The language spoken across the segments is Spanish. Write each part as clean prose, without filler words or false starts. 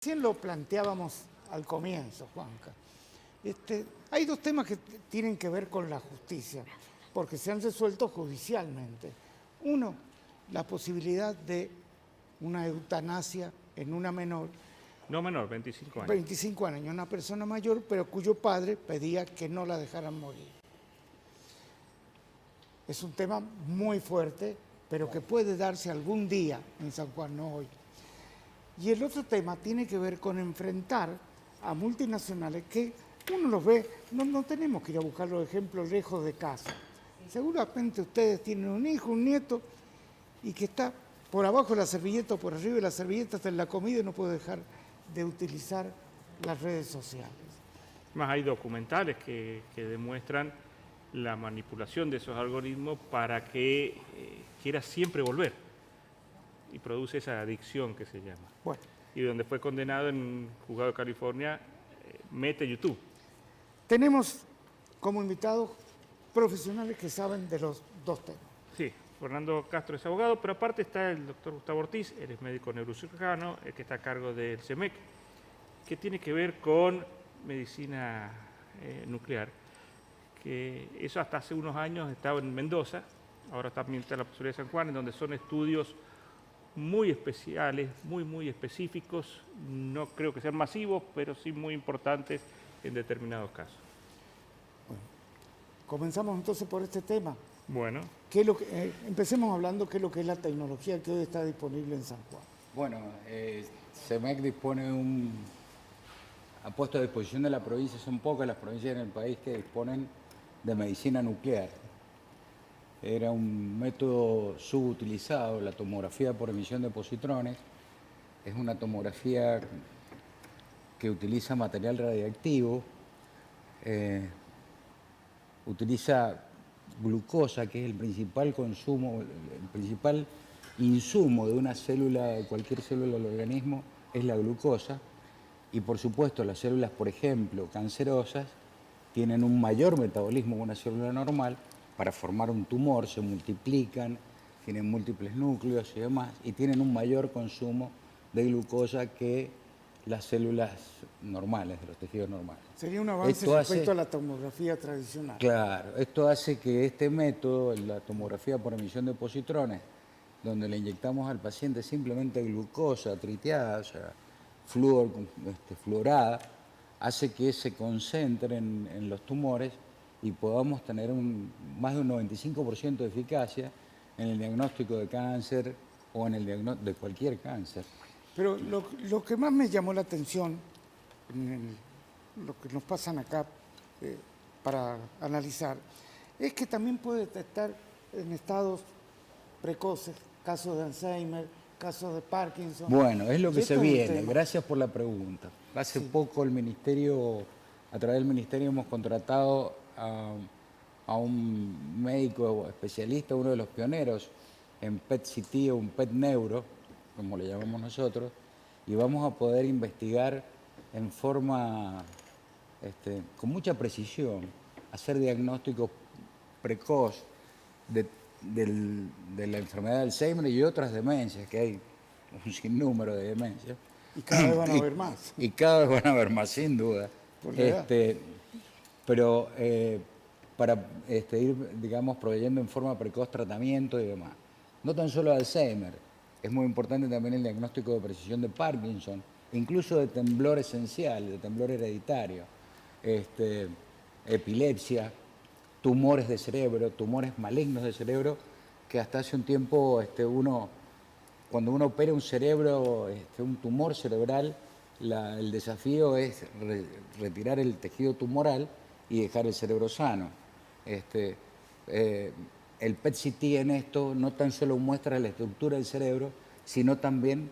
Recién lo planteábamos al comienzo, Juanca. Hay dos temas que tienen que ver con la justicia, porque se han resuelto judicialmente. Uno, la posibilidad de una eutanasia en una menor, No menor, 25 años. 25 años, una persona mayor, pero cuyo padre pedía que no la dejaran morir. Es un tema muy fuerte, pero que puede darse algún día en San Juan, no hoy. Y el otro tema tiene que ver con enfrentar a multinacionales que uno los ve, no tenemos que ir a buscar los ejemplos lejos de casa. Seguramente ustedes tienen un hijo, un nieto, y que está por abajo de la servilleta o por arriba de la servilleta hasta en la comida y no puede dejar de utilizar las redes sociales. Más hay documentales que demuestran la manipulación de esos algoritmos para que quiera siempre volver y produce esa adicción que se llama. Bueno, Y donde fue condenado en un juzgado de California, mete YouTube. tenemos como invitados profesionales que saben de los dos temas. Sí, Fernando Castro es abogado, pero aparte está el doctor Gustavo Ortiz, él es médico neurocirujano, el que está a cargo del CEMEC, que tiene que ver con medicina nuclear, que eso hasta hace unos años estaba en Mendoza, ahora también está en la posibilidad de San Juan, en donde son estudios muy especiales, muy específicos, no creo que sean masivos, pero sí muy importantes en determinados casos. Comenzamos entonces por este tema. Bueno, Empecemos hablando qué es lo que es la tecnología que hoy está disponible en San Juan. Bueno, CEMEC ha puesto a disposición de la provincia, son pocas las provincias en el país que disponen de medicina nuclear. Era un método subutilizado, la tomografía por emisión de positrones. Es una tomografía que utiliza material radiactivo, utiliza glucosa, que es el principal consumo, el principal insumo de una célula, de cualquier célula del organismo, es la glucosa. Y por supuesto, las células, por ejemplo, cancerosas, tienen un mayor metabolismo que una célula normal para formar un tumor, se multiplican, tienen múltiples núcleos y demás, y tienen un mayor consumo de glucosa que las células normales, de los tejidos normales. Sería un avance respecto a la tomografía tradicional. Claro, esto hace que este método, la tomografía por emisión de positrones, donde le inyectamos al paciente simplemente glucosa triteada, o sea, fluorada, hace que se concentren en los tumores y podamos tener más de un 95% de eficacia en el diagnóstico de cáncer o en el diagnóstico de cualquier cáncer. Pero lo que más me llamó la atención, lo que nos pasan acá para analizar, es que también puede detectar en estados precoces casos de Alzheimer, casos de Parkinson. Bueno, es lo que se viene. Tema. Gracias por la pregunta. Hace poco el Ministerio, a través del Ministerio hemos contratado a un médico especialista, uno de los pioneros en PET-CT o un PET-neuro, como le llamamos nosotros, y vamos a poder investigar en forma, con mucha precisión, hacer diagnósticos precoz de la enfermedad de Alzheimer y otras demencias, que hay un sinnúmero de demencias. Y cada vez van a haber más. Y cada vez van a haber más, sin duda. Pero para ir, digamos, proveyendo en forma precoz tratamiento y demás. No tan solo de Alzheimer, es muy importante también el diagnóstico de precisión de Parkinson, incluso de temblor esencial, de temblor hereditario, epilepsia, tumores de cerebro, tumores malignos de cerebro, que hasta hace un tiempo cuando uno opera un cerebro, un tumor cerebral, el desafío es retirar el tejido tumoral y dejar el cerebro sano. El PET-CT en esto no tan solo muestra la estructura del cerebro, sino también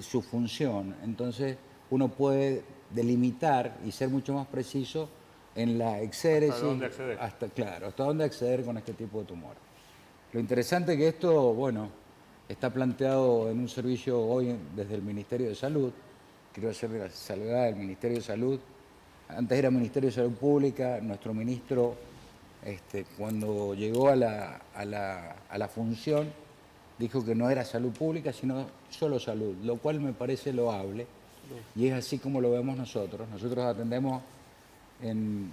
su función. Entonces uno puede delimitar y ser mucho más preciso en la exéresis. ¿Hasta dónde acceder? Hasta dónde acceder con este tipo de tumores. Lo interesante es que esto, está planteado en un servicio hoy desde el Ministerio de Salud. Quiero hacer la salvedad del Ministerio de Salud. Antes era Ministerio de Salud Pública. Nuestro ministro, cuando llegó a la función, dijo que no era salud pública, sino solo salud, lo cual me parece loable. Y es así como lo vemos nosotros. Nosotros atendemos en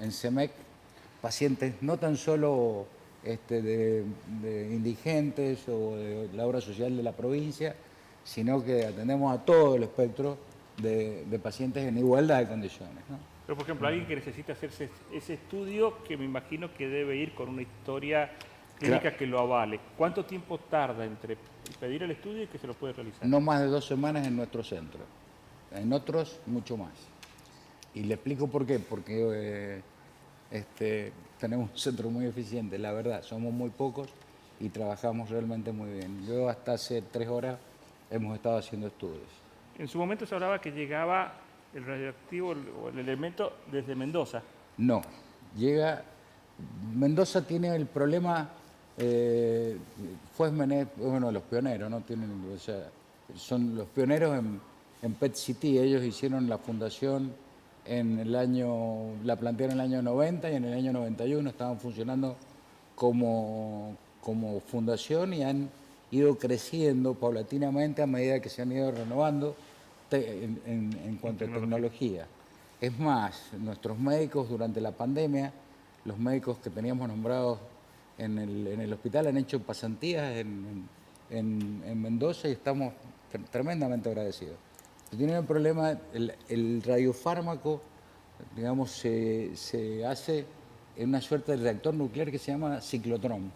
CEMEC pacientes no tan solo de indigentes o de la obra social de la provincia, sino que atendemos a todo el espectro de pacientes en igualdad de condiciones, ¿no? Pero, por ejemplo, alguien que necesita hacerse ese estudio, que me imagino que debe ir con una historia clínica que lo avale. ¿Cuánto tiempo tarda entre pedir el estudio y que se lo puede realizar? No más de 2 semanas en nuestro centro. En otros, mucho más. Y le explico por qué. Porque tenemos un centro muy eficiente, la verdad. Somos muy pocos y trabajamos realmente muy bien. Yo hasta hace 3 horas hemos estado haciendo estudios. En su momento se hablaba que llegaba el radioactivo o el elemento desde Mendoza. No, Mendoza tiene el problema, fue uno de los pioneros, ¿no? O sea, son los pioneros en PET-CT. Ellos hicieron la fundación la plantearon en el año 90 y en el año 91 estaban funcionando como fundación y han ido creciendo paulatinamente a medida que se han ido renovando en cuanto a tecnología. Es más, nuestros médicos durante la pandemia, los médicos que teníamos nombrados en el hospital han hecho pasantías en Mendoza y estamos tremendamente agradecidos. Tienen el problema, el radiofármaco, digamos, se hace en una suerte de reactor nuclear que se llama ciclotrón.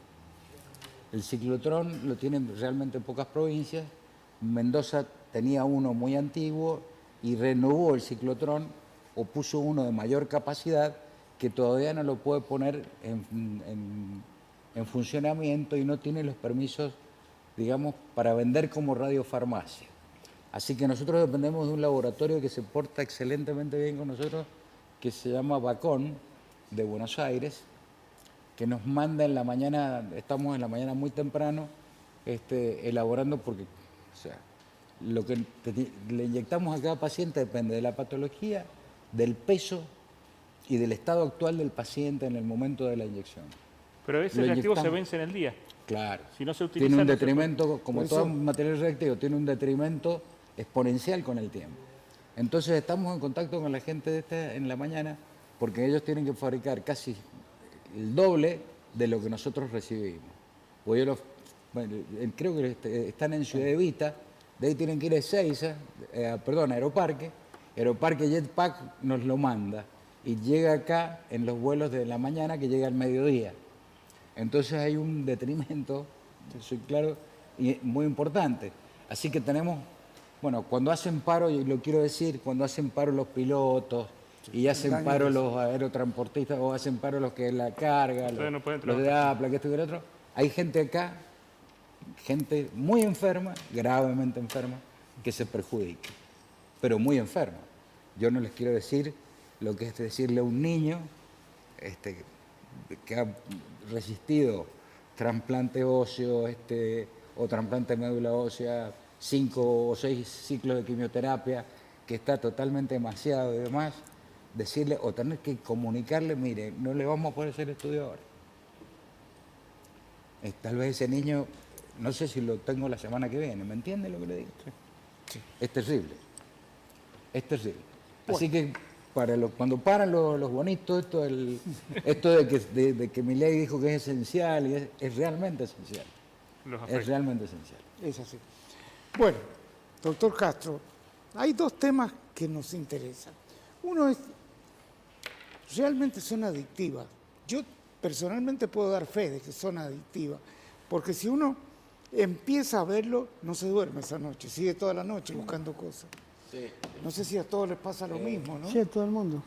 El ciclotrón lo tienen realmente pocas provincias. Mendoza tenía uno muy antiguo y renovó el ciclotrón o puso uno de mayor capacidad que todavía no lo puede poner en funcionamiento y no tiene los permisos, digamos, para vender como radiofarmacia. Así que nosotros dependemos de un laboratorio que se porta excelentemente bien con nosotros, que se llama Bacón, de Buenos Aires, que nos manda en la mañana, estamos en la mañana muy temprano, elaborando, porque, o sea, lo que le inyectamos a cada paciente depende de la patología, del peso y del estado actual del paciente en el momento de la inyección. Pero ese reactivo se vence en el día. Claro. Si no se utiliza, tiene un no detrimento, como todo material reactivo, tiene un detrimento exponencial con el tiempo. Entonces estamos en contacto con la gente en la mañana porque ellos tienen que fabricar casi el doble de lo que nosotros recibimos. Pues creo que están en Ciudad Evita, de ahí tienen que ir a Ezeiza, a Aeroparque. Aeroparque Jetpack nos lo manda y llega acá en los vuelos de la mañana, que llega al mediodía. Entonces hay un detrimento, soy claro, y muy importante. Así que tenemos, bueno, cuando hacen paro, y lo quiero decir, cuando hacen paro los pilotos y hacen paro los aerotransportistas o hacen paro los que la carga, los de APLA, que esto y el otro, hay gente acá, gente muy enferma, gravemente enferma, que se perjudica, pero muy enferma. Yo no les quiero decir lo que es decirle a un niño que ha resistido trasplante óseo o trasplante de médula ósea, 5 o 6 ciclos de quimioterapia, que está totalmente demasiado y demás, decirle o tener que comunicarle, mire, no le vamos a poder hacer estudio ahora. Tal vez ese niño, no sé si lo tengo la semana que viene, ¿me entiende lo que le digo? Sí. Es terrible, es terrible. Bueno. Así que cuando paran los bonitos, esto de que Milei dijo que es esencial, y es realmente esencial. Es realmente esencial. Es así. Bueno, doctor Castro, hay dos temas que nos interesan. Uno es, realmente son adictivas. Yo personalmente puedo dar fe de que son adictivas, porque si uno empieza a verlo, no se duerme esa noche, sigue toda la noche buscando cosas. Sí. No sé si a todos les pasa lo mismo, ¿no? Sí, a todo el mundo.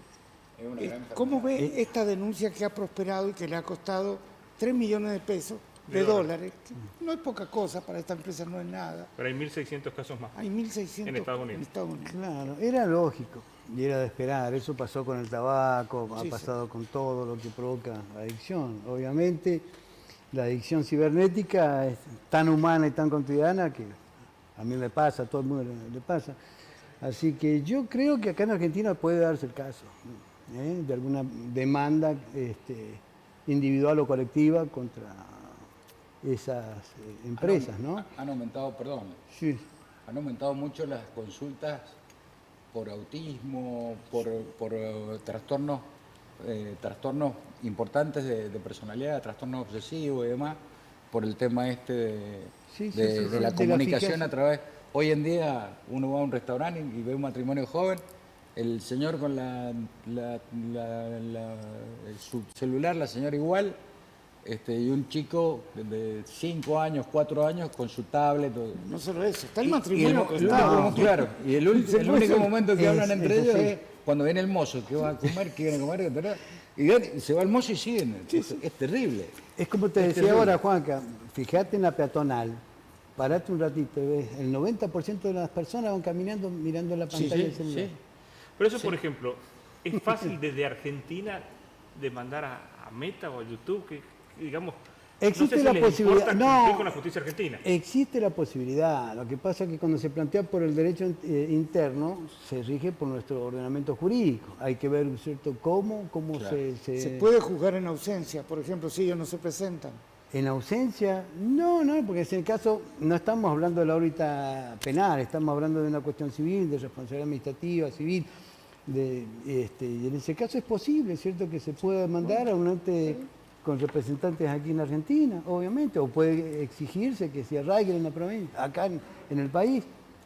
¿Cómo ve esta denuncia que ha prosperado y que le ha costado 3 millones de pesos, de dólares? No es poca cosa, para esta empresa no es nada. Pero hay 1.600 casos más. Hay 1.600 en Estados Unidos. Claro, era lógico y era de esperar. Eso pasó con el tabaco, sí, ha pasado con todo lo que provoca adicción. Obviamente, la adicción cibernética es tan humana y tan cotidiana que a mí me pasa, a todo el mundo le pasa. Así que yo creo que acá en Argentina puede darse el caso de alguna demanda individual o colectiva contra esas empresas, ¿no? Han aumentado, perdón. Sí. han aumentado mucho las consultas por autismo, por trastornos importantes de personalidad, trastornos obsesivos y demás, por el tema de la comunicación a través. Hoy en día uno va a un restaurante y ve un matrimonio joven, el señor con su celular, la señora igual, y un chico de 5 años, 4 años con su tablet. No solo eso, está el matrimonio que está. Claro, y el único momento que hablan entre ellos es cuando viene el mozo, que va a comer, que viene a comer, etc. Y se va el mozo y siguen. Es terrible. Es como te decía ahora, Juanca, fíjate en la peatonal, parate un ratito y ves, el 90% de las personas van caminando mirando la pantalla del celular. Sí. Pero eso, por ejemplo, ¿es fácil desde Argentina de mandar a Meta o a YouTube? Que digamos, Existe no sé si la les posibilidad. importa cumplir con la justicia argentina. Existe la posibilidad. Lo que pasa es que cuando se plantea por el derecho interno, se rige por nuestro ordenamiento jurídico. Hay que ver, ¿cierto?, cómo Claro. Se puede juzgar en ausencia, por ejemplo, si ellos no se presentan. En ausencia, no, porque en el caso no estamos hablando de la órbita penal, estamos hablando de una cuestión civil, de responsabilidad administrativa, civil. Y en ese caso es posible, ¿cierto?, que se pueda mandar a un ente con representantes aquí en Argentina, obviamente, o puede exigirse que se arraiguen en la provincia, acá en el país.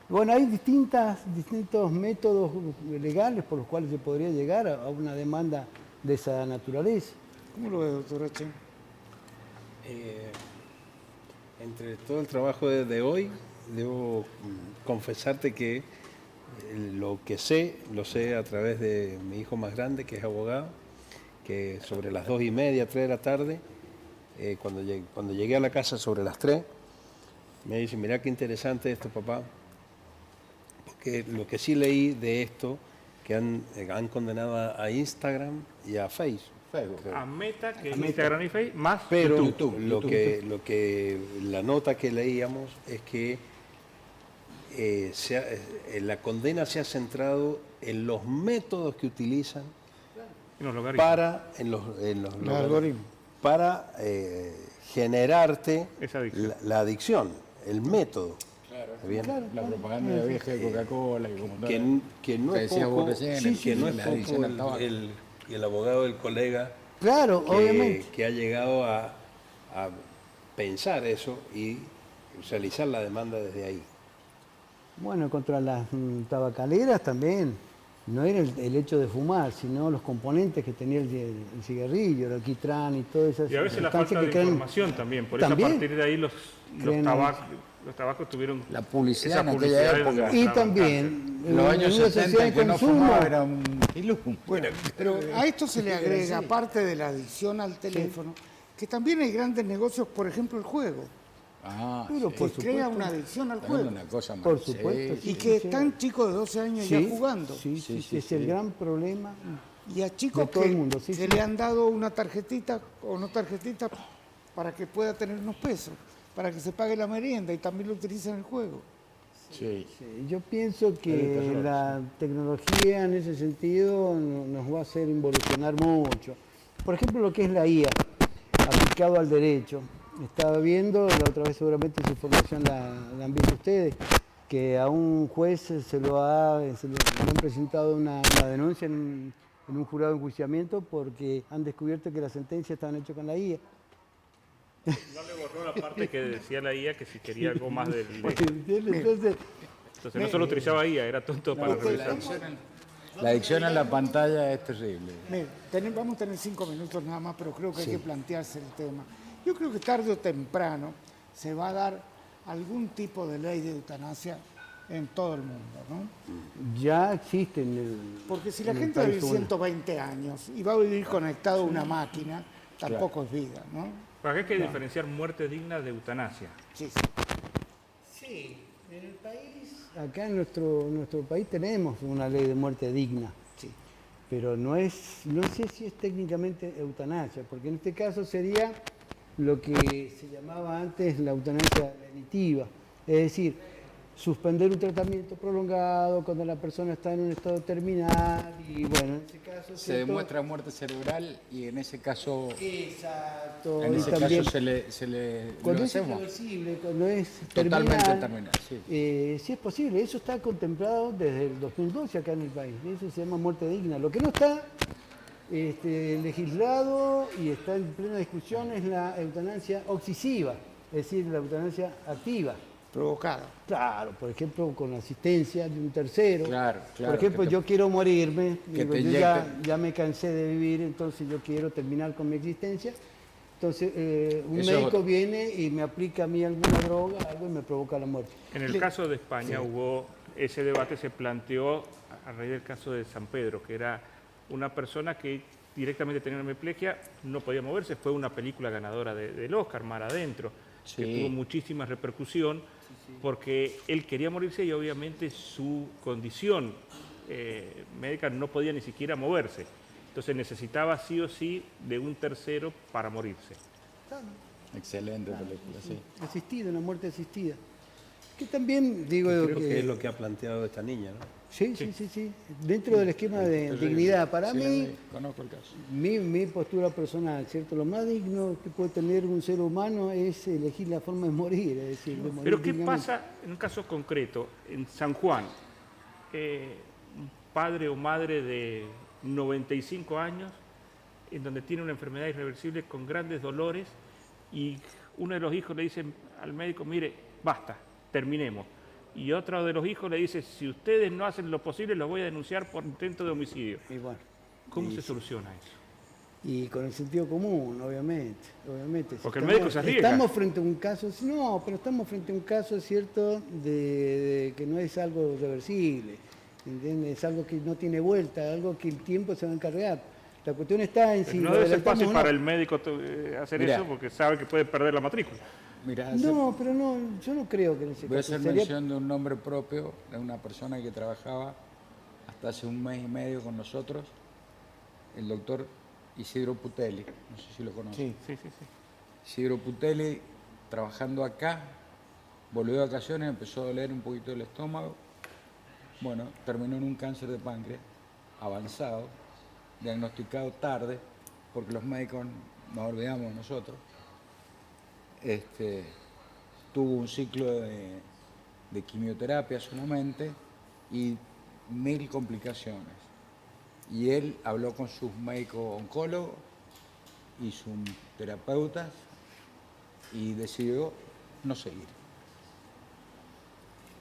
Bueno, hay distintos métodos legales por los cuales se podría llegar a una demanda de esa naturaleza. ¿Cómo lo ve, doctora Chen? Entre todo el trabajo de hoy, debo confesarte que lo que sé, lo sé a través de mi hijo más grande, que es abogado, que sobre las 2:30, 3 de la tarde, cuando llegué a la casa sobre las 3, me dice, mirá qué interesante esto, papá, porque lo que sí leí de esto, que han condenado a Instagram y a Facebook. A Meta, que es Instagram y Facebook, más Pero YouTube. la nota que leíamos es que la condena se ha centrado en los métodos que utilizan En los logaritmos. Los algoritmos. para generarte Esa adicción. la adicción, el método. Bien. La propaganda vieja de Coca-Cola y como Que no que es decías poco, vos recién, que no es la adicción al poco tabaco. el abogado del colega Claro, obviamente. que ha llegado a pensar eso y realizar la demanda desde ahí. Bueno, contra las tabacaleras también. No era el hecho de fumar, sino los componentes que tenía el cigarrillo, el alquitrán y todas esas Y a veces la sustancias falta de que crean- información también. Por eso a También. partir de ahí los Crean tabacos tuvieron La publicidad esa en aquella publicidad época. donde Y mostraban también, En los años en una 70 sociedad el que de no consumo, fumaba era un ilum. Bueno, pero a esto se le agrega, aparte de la adicción al teléfono, que también hay grandes negocios, por ejemplo, el juego, pero que por crea supuesto, una adicción al Es juego. una cosa por más. supuesto. Y que están chicos de 12 años ya jugando. Sí, es el gran problema. Y a chicos De todo que, el mundo, sí, que sí. le han dado una tarjetita o no tarjetita para que pueda tener unos pesos, para que se pague la merienda y también lo utilizan en el juego. Sí. Sí, yo pienso que la tecnología en ese sentido nos va a hacer involucionar mucho. Por ejemplo, lo que es la IA, aplicado al derecho. Estaba viendo, la otra vez seguramente esa información la han visto ustedes, que a un juez se le han presentado una denuncia en un jurado de enjuiciamiento porque han descubierto que las sentencias estaban hechas con la IA. No le borró la parte que decía la IA que si quería algo más del... Entonces, Entonces no solo utilizaba IA, era tonto para revisar. La adicción a la pantalla es terrible. Mire, vamos a tener 5 minutos nada más, pero creo que hay que plantearse el tema. Yo creo que tarde o temprano se va a dar algún tipo de ley de eutanasia en todo el mundo, ¿no? ya existen. Porque si la en el gente va a país, vivir bueno. 120 años y va a vivir conectado a una máquina, tampoco es vida, ¿no? Para qué hay que diferenciar muerte digna de eutanasia. Sí, Sí, en el país, acá en nuestro país tenemos una ley de muerte digna, sí. pero no sé si es técnicamente eutanasia, porque en este caso sería lo que se llamaba antes la eutanasia lenitiva, es decir, suspender un tratamiento prolongado cuando la persona está en un estado terminal y bueno, en ese caso... Se ¿cierto? demuestra muerte cerebral y en ese caso, Exacto. en y ese también, caso se le cuando lo es hacemos. irreversible, cuando es Totalmente terminal, terminal, sí. sí es posible. Eso está contemplado desde el 2012 acá en el país. Eso se llama muerte digna. Lo que no está legislado y está en plena discusión es la eutanasia occisiva, es decir, la eutanasia activa. Provocada. Claro, por ejemplo, con la asistencia de un tercero. Claro, claro, Por ejemplo, que te- yo quiero morirme, que digo, te yo inyecten. ya me cansé de vivir, entonces yo quiero terminar con mi existencia. Entonces, un Eso es médico otro. viene y me aplica a mí alguna droga, algo y me provoca la muerte. En el caso de España hubo ese debate, se planteó a raíz del caso de San Pedro, que era una persona que directamente tenía una hemiplegia, no podía moverse, fue una película ganadora del Oscar, Mar Adentro, que Sí. tuvo muchísima repercusión, porque él quería morirse y obviamente su condición médica no podía ni siquiera moverse. Entonces necesitaba sí o sí de un tercero para morirse. Excelente película, sí. Asistida, una muerte asistida. Que también, digo, Creo que es lo que ha planteado esta niña, ¿no? sí. Dentro del esquema de Terrible. dignidad, para Sí, mí, conozco el caso. mi postura personal, ¿cierto? Lo más digno que puede tener un ser humano es elegir la forma de morir, es decir, de morir Pero ¿qué dignamente. pasa en un caso concreto? En San Juan, un padre o madre de 95 años, en donde tiene una enfermedad irreversible con grandes dolores, y uno de los hijos le dice al médico, mire, basta, terminemos. Y otro de los hijos le dice, si ustedes no hacen lo posible, los voy a denunciar por intento de homicidio. Y bueno, ¿Cómo y se soluciona eso? Y con el sentido común, obviamente. Si Porque el médico se arriesga. Estamos frente a un caso, no, pero estamos frente a un caso, ¿cierto?, de que no es algo reversible, ¿entiendes? Es algo que no tiene vuelta, algo que el tiempo se va a encargar. La cuestión está en si No lo debe ser adelantamos fácil o no. para el médico hacer Mira. eso porque sabe que puede perder la matrícula. Mira, No, pero no, yo no creo que en ese voy a caso hacer sería... mención de un nombre propio de una persona que trabajaba hasta hace un mes y medio con nosotros, el doctor Isidro Putelli, no sé si lo conocen. Sí. Sí. Isidro Putelli, trabajando acá, volvió de vacaciones, empezó a doler un poquito el estómago. Bueno, terminó en un cáncer de páncreas avanzado, diagnosticado tarde, porque los médicos nos olvidamos de nosotros. Tuvo un ciclo de quimioterapia solamente y 1000 complicaciones. Y él habló con sus médicos oncólogos y sus terapeutas y decidió no seguir.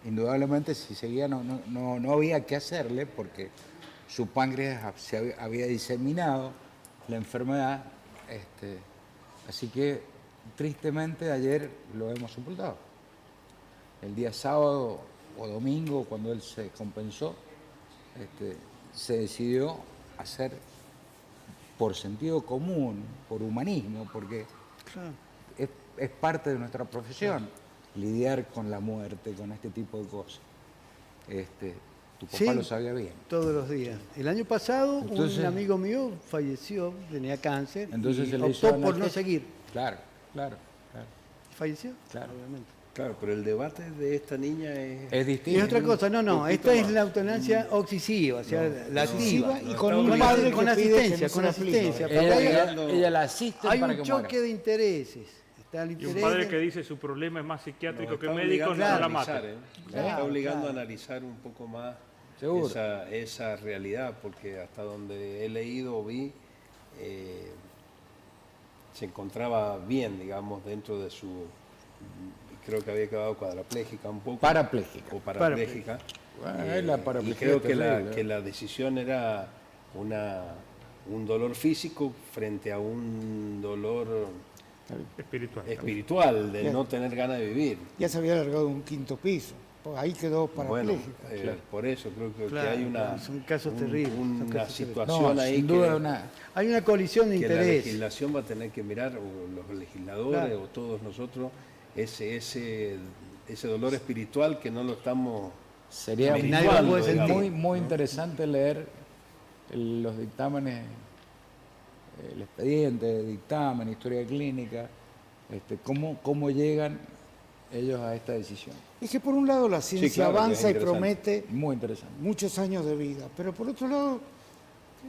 Indudablemente si seguía no había que hacerle porque su páncreas se había diseminado la enfermedad, así que tristemente ayer lo hemos sepultado. El día sábado o domingo, cuando él se compensó, se decidió hacer por sentido común, por humanismo, porque Claro. es parte de nuestra profesión lidiar con la muerte, con este tipo de cosas. Tu papá Sí. lo sabía bien. Todos los días. El año pasado Entonces- un amigo mío falleció, tenía cáncer, Entonces y se le hizo optó por no analgesia. seguir. Claro. ¿Falleció? Claro. Obviamente. Claro, pero el debate de esta niña es... Es Y distinto. es otra cosa, no, poquito esta es más. la eutanasia occisiva, o sea, la activa. Occisiva y no, con está un obligado. padre con que pide que asistencia, no con se le aplique. asistencia. Porque Ella la asiste hay para un que choque muera. de intereses. Está el Y interés un padre de- que dice su problema es más psiquiátrico Nos que está médico, no obligando a la analizar, mate. Nos Claro, está obligando claro. a analizar un poco más Seguro. esa realidad, porque hasta donde he leído o vi, se encontraba bien, digamos, dentro de su... Creo que había quedado cuadraplégica un poco. Parapléjica. O parapléjica. Bueno, es la Y paraplegia creo que terrible, que la decisión era un dolor físico frente a un dolor Espiritual. espiritual, de Bien. no tener ganas de vivir. Ya se había alargado un quinto piso. Pues ahí quedó Bueno, parapléjica. por eso creo que Claro, hay una, son casos terribles, son una casos terribles. situación No, ahí sin duda que, Hay una colisión de que la interés. legislación va a tener que mirar, o los legisladores, Claro. o todos nosotros, ese dolor espiritual que no lo estamos... Sería Nadie muy, lo puede sentir, muy, muy interesante leer los dictámenes, el expediente de dictamen, historia clínica, cómo llegan ellos a esta decisión. Es que por un lado la ciencia claro, que es avanza y interesante. promete Muy interesante. muchos años de vida, pero por otro lado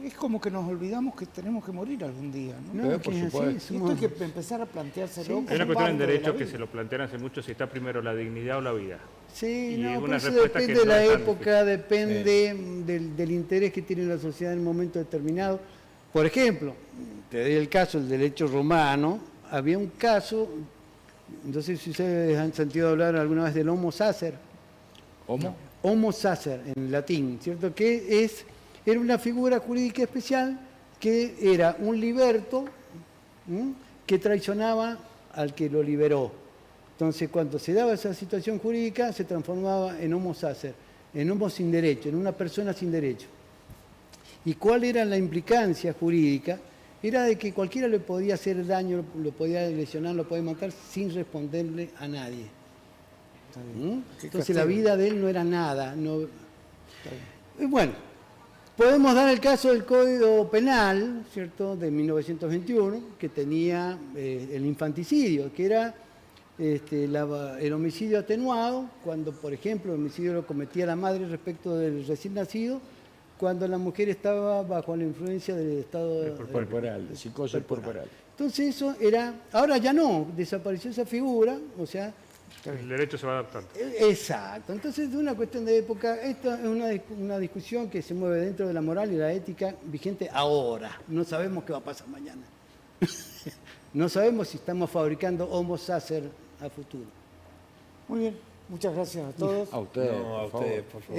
es como que nos olvidamos que tenemos que morir algún día, ¿no? Pero, por que es así, supuesto. Y esto somos- hay que empezar a planteárselo. Hay una como cuestión en parte de la derecho que vida. se lo plantean hace mucho, si está primero la dignidad o la vida. Sí, Y no, es pero una eso respuesta que depende de no la es tan época, depende del interés que tiene la sociedad en un momento determinado. Por ejemplo, te doy el caso del derecho romano, había un caso, no sé si ustedes han sentido hablar alguna vez del homo sacer. ¿Cómo? Homo sacer en latín, ¿cierto? Que era una figura jurídica especial que era un liberto, ¿m? Que traicionaba al que lo liberó. Entonces, cuando se daba esa situación jurídica, se transformaba en homo sacer, en homo sin derecho, en una persona sin derecho. ¿Y cuál era la implicancia jurídica? Era de que cualquiera le podía hacer daño, lo podía lesionar, lo podía matar sin responderle a nadie. ¿Mm? Qué Entonces la castigo. vida de él no era nada. Y bueno, podemos dar el caso del Código Penal, ¿cierto?, de 1921, que tenía el infanticidio, que era el homicidio atenuado, cuando, por ejemplo, el homicidio lo cometía la madre respecto del recién nacido, cuando la mujer estaba bajo la influencia del estado Corporal, de psicosis corporal. Entonces eso era, ahora ya no, desapareció esa figura, o sea, El derecho se va adaptando. exacto. Entonces, de una cuestión de época, esta es una discusión que se mueve dentro de la moral y la ética vigente ahora. No sabemos qué va a pasar mañana. No sabemos si estamos fabricando homo sacer a futuro. Muy bien, muchas gracias a todos. A ustedes, No, a por favor. ustedes, por favor.